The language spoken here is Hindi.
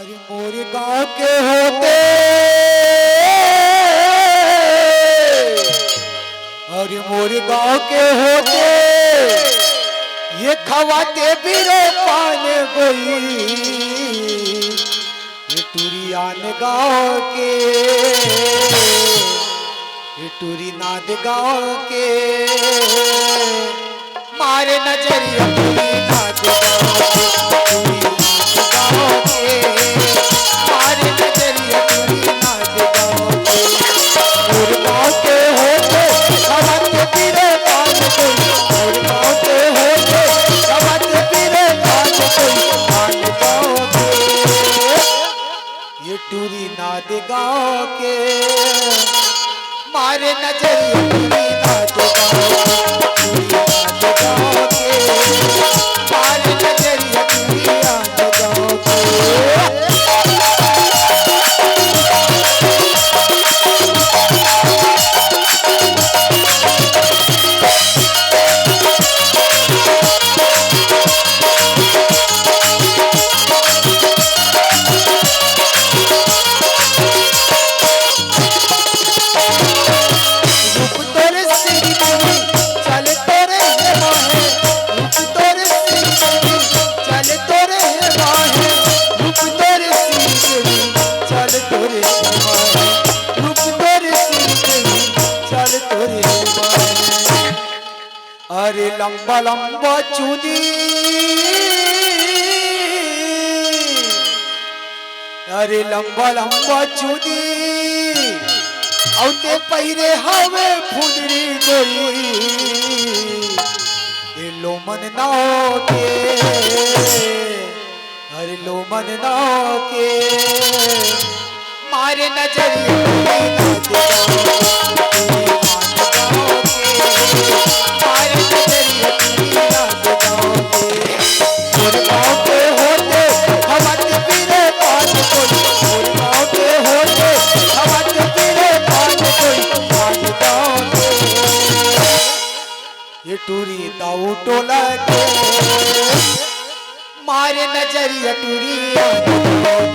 मोरे गांव के होते अरे मोरे गांव के होते ये खवाते बिरो पान गई ये टूरियान गांव के ये टूरी नाद गांव के मारे नजरिया टूरी नाद गांव के मारे नजरिया टूरी नाद गांव के होते खवाते बिरो पान गई और गांव के होते खवाते बिरो पान गई ये टूरी नाद गांव के मारे नजरिया टूरी नाद गांव के मारे नजरिया टूरी नाद गांव के अरे लंबा लंबा चूड़ी अरे लंबा लंबा चूड़ी औते पैरे हवे फुदरी गई ये लोमन नाव के अरे लोमन नाव के मारे नजरिया ये टूरी दाऊ टोला के मारे नजरिया टूरी